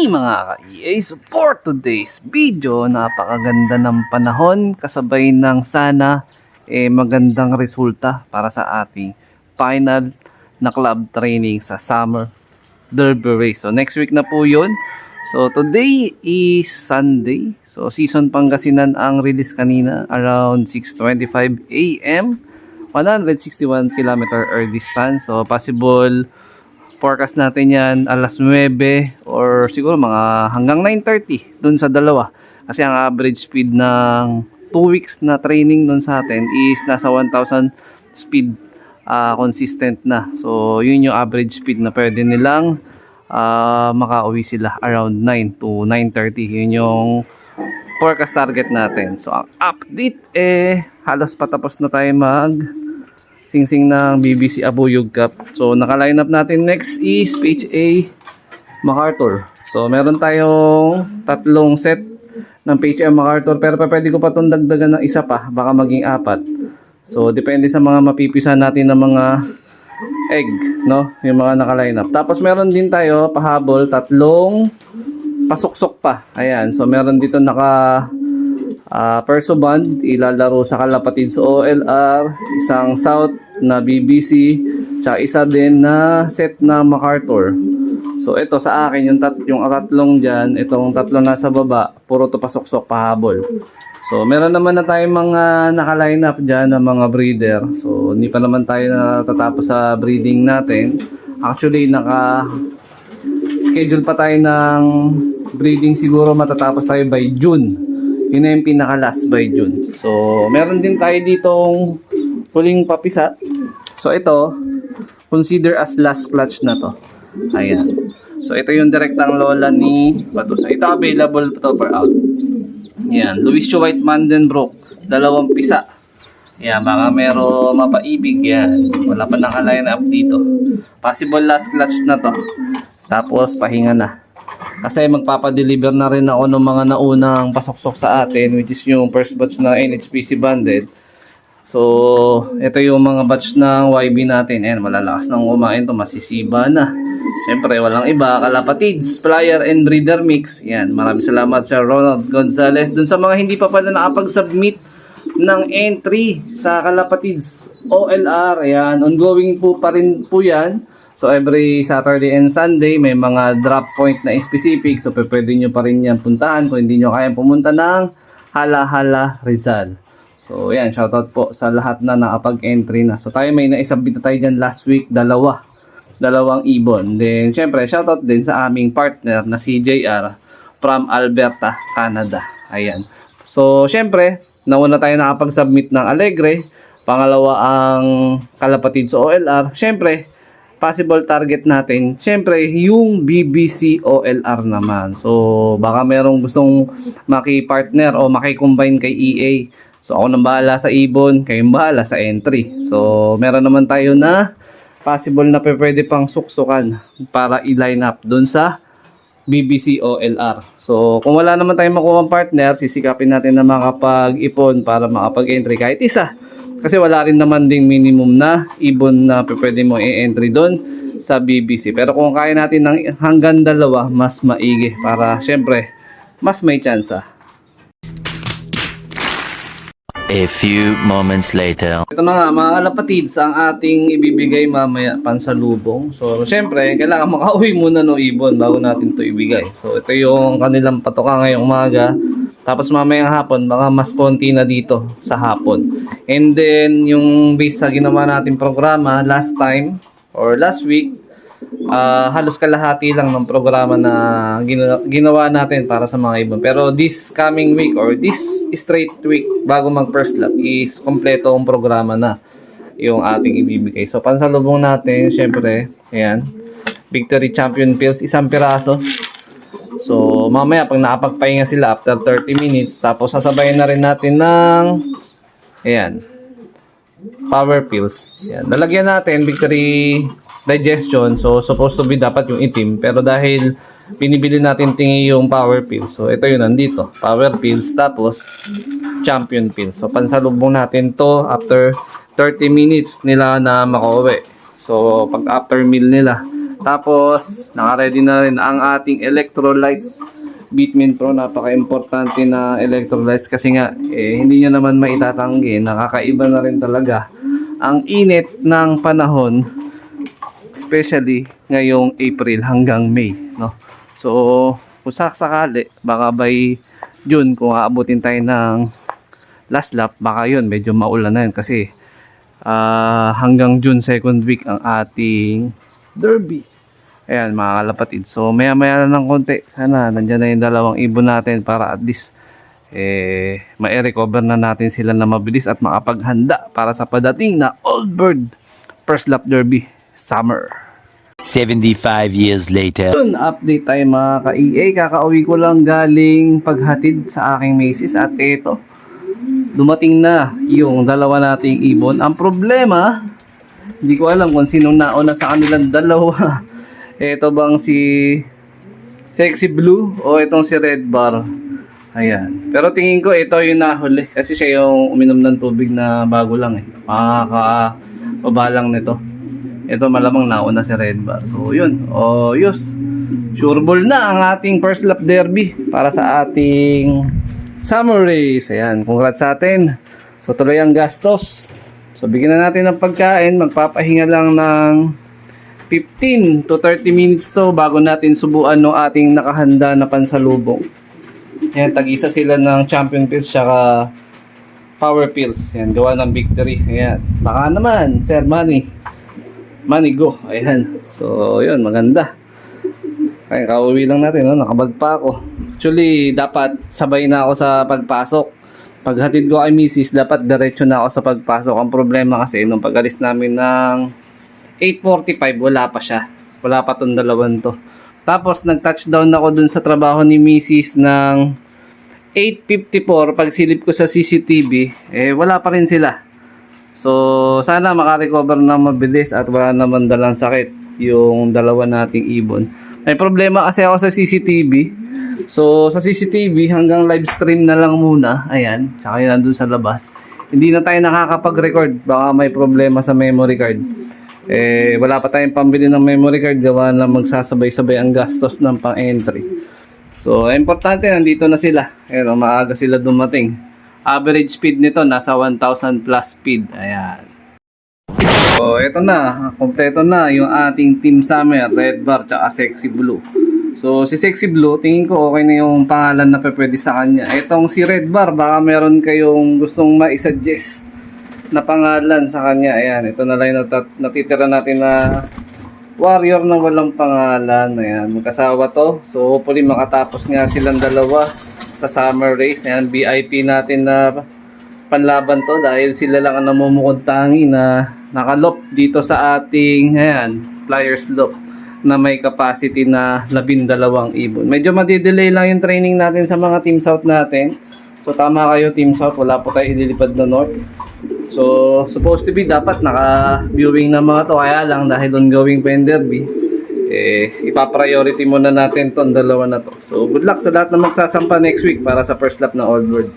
mga ka-EA, so for today's video, napakaganda ng panahon kasabay ng sana magandang resulta para sa ating final na club training sa Summer Derby Race. So next week na po yun. So today is Sunday. So Season Pangasinan ang release kanina around 6:25 AM. 161 km air distance. So possible forecast natin yan alas 9 or siguro mga hanggang 9:30 dun sa dalawa. Kasi ang average speed ng 2 weeks na training dun sa atin is nasa 1,000 speed consistent na. So yun yung average speed na pwede nilang makauwi sila around 9 to 9:30. Yun yung forecast target natin. So ang update halos patapos na tayo singsing ng BBC Abuyog Cup. So naka-line up natin next is PHA MacArthur. So meron tayong tatlong set ng PHA MacArthur, pero pwede ko pa itong dagdagan ng isa pa, baka maging 4. So depende sa mga mapipisa natin ng mga egg, no? Yung mga naka-line up. Tapos meron din tayo pahabol, tatlong pasuksok pa. Ayan, so meron dito naka Perso Band, ilalaro sa kalapatid sa OLR, isang South na BBC, tsaka isa din na set na MacArthur. So ito sa akin, yung tatlong dyan, itong tatlo nasa baba, puro to pasuksok pahabol. So meron naman na tayong mga naka-line up dyan ng mga breeder. So hindi pa naman tayo natatapos sa breeding natin. Actually schedule pa tayo ng breeding, siguro matatapos tayo by June. Yun na yung pinaka-last by June. So, meron din tayo ditong huling papisa. So, ito, consider as last clutch na to. Ayan. So, ito yung direktang lola ni Batusa. Ito available to for out. Ayan. Luisio White Mandenbrook. 2 pisa. Ayan. Baka meron mapaibig. Yan. Wala pa naka-line up dito. Possible last clutch na to. Tapos, pahinga na. Kasi magpapadeliver na rin ako ng mga naunang pasoksok sa atin, which is yung first batch na NHPC banded. So, ito yung mga batch ng YB natin. Ayan, malalakas nang kumain to, masisiba na. Siyempre, walang iba, Kalapatids, Flyer and Breeder Mix. Ayan, maraming salamat sa Ronald Gonzalez. Dun sa mga hindi pa pala nakapag-submit ng entry sa Kalapatids OLR, ayan, ongoing po pa rin po yan. So every Saturday and Sunday may mga drop point na specific. So pwede nyo pa rin yan puntahan kung hindi nyo kayang pumunta ng Hala-Hala Rizal. So yan, shoutout po sa lahat na nakapag-entry na. So tayo may naisabit na tayo dyan last week, dalawang ibon. Then syempre shoutout din sa aming partner na CJR from Alberta, Canada. Ayan. So syempre, nauna tayo nakapag-submit ng Alegre. Pangalawa ang Kalapatid sa OLR. Syempre, possible target natin, syempre, yung BBC OLR naman. So, baka merong gustong maki-partner o maki-combine kay EA. So, ako nang bahala sa ibon, kayong bahala sa entry. So, meron naman tayo na possible na pwede pang suksukan para i-line up dun sa BBC OLR. So, kung wala naman tayong makuha partner, sisikapin natin na makapag-ipon para makapag-entry kahit isa. Kasi wala rin naman ding minimum na ibon na pwede mo i-entry doon sa BBC. Pero kung kaya natin ng hanggang 2, mas maigi para syempre mas may tsansa. A few moments later. Ito na nga mga kalapatids ang ating ibibigay mamaya pansalubong. So syempre kailangan makauwi muna ng ibon bago natin to ibigay. So ito yung kanilang patoka ngayong umaga. Tapos mamayang hapon, baka mas konti na dito sa hapon. And then, yung base sa ginawa natin programa, last time, or last week, halos kalahati lang ng programa na ginawa natin para sa mga ibon. Pero this coming week, or this straight week, bago mag first lap, is kompleto ang programa na yung ating ibibigay. So, pansalubong natin, syempre, ayan, Victory Champion Pills, 1 piraso. So, mamaya pag nakapagpahinga sila after 30 minutes, tapos sasabayan na rin natin ng ayan, Power Pills. Ayan. Lalagyan natin Victory Digestion. So, supposed to be dapat yung itim. Pero dahil binibili natin tingi yung Power Pills. So, ito yun nandito. Power Pills, tapos Champion Pills. So, pansalubong natin to after 30 minutes nila na makauwi. So, pag after meal nila, Tapos, naka-ready na rin ang ating electrolytes. Bitmin Pro, napaka-importante na electrolytes kasi nga, hindi nyo naman maitatanggi. Nakakaiba na rin talaga ang init ng panahon, especially ngayong April hanggang May, no? So, kung sakali, baka by June, kung aabutin tayo ng last lap, baka yun, medyo maulan na yun kasi hanggang June 2nd week ang ating derby. Ayan mga kalapatid. So maya maya na ng konti. Sana nandyan na yung dalawang ibon natin para at least ma-recover na natin sila na mabilis at makapaghanda para sa padating na Old Bird First Lap Derby Summer. 75 years later. Yun, update tayo mga ka-EA. Kakauwi ko lang galing paghatid sa aking misis at eto, dumating na yung dalawa nating ibon. Ang problema, hindi ko alam kung sinong nauna sa kanilang dalawa. Ito bang si Sexy Blue o itong si Red Bar? Ayan. Pero tingin ko ito yung nahuli kasi siya yung uminom ng tubig na bago lang makakababalang nito. Ito malamang nauna si Red Bar. So yun. O yus. Sure ball na ang ating first lap derby para sa ating summer race. Ayan. Congrats sa atin. So tuloy ang gastos. So bigyan na natin ng pagkain. Magpapahinga lang ng 15 to 30 minutes to bago natin subuan ng ating nakahanda na pansalubong. Ayan, tag-isa sila ng champion pills tsaka power pills. Ayan, gawa ng victory. Ayan, baka naman, Sir Manny. Manny, go. Ayan. So, yun, maganda. Kaya kauwi lang natin, no? Nakabag pa ako. Actually, dapat sabay na ako sa pagpasok. Paghatid ko kay Mrs., dapat diretso na ako sa pagpasok. Ang problema kasi, nung pag-alis namin ng 8:45, wala pa siya. Wala pa tong dalawang to. Tapos nag-touchdown ako dun sa trabaho ni Mrs. ng 8:54. Pag silip ko sa CCTV, wala pa rin sila. So, sana makarecover na mabilis at wala naman dalang sakit yung dalawa nating ibon. May problema kasi ako sa CCTV. So, sa CCTV, hanggang live stream na lang muna. Ayan, tsaka yun nandun sa labas. Hindi na tayo nakakapag-record. Baka may problema sa memory card. Wala pa tayong pambili ng memory card, gawa na magsasabay-sabay ang gastos ng pang-entry. So, importante, nandito na sila. Ayan, maaga sila dumating. Average speed nito, nasa 1,000 plus speed. Ayan. So, eto na. Kompleto na yung ating Team Summer, Red Bar, tsaka Sexy Blue. So, si Sexy Blue, tingin ko okay na yung pangalan na pwede sa kanya. Etong si Red Bar, baka meron kayong gustong ma-suggest na pangalan sa kanya. Ayan, ito na lang yung natitira natin na warrior na walang pangalan. Ayan, magkasawa to. So hopefully makatapos nga silang dalawa sa summer race. Ayan, VIP natin na panlaban to dahil sila lang ang namumukod tangi na nakalop dito sa ating Flyers Loop na may capacity na 12 ibon. Medyo madidelay lang yung training natin sa mga Team South natin. So tama kayo Team South, wala po tayo ililipad na North. So, supposed to be dapat naka-viewing na mga to. Kaya lang, dahil ongoing pa yung derby, ipapriority muna natin tong dalawa na to. So, good luck sa lahat na magsasampa next week para sa first lap na Old World.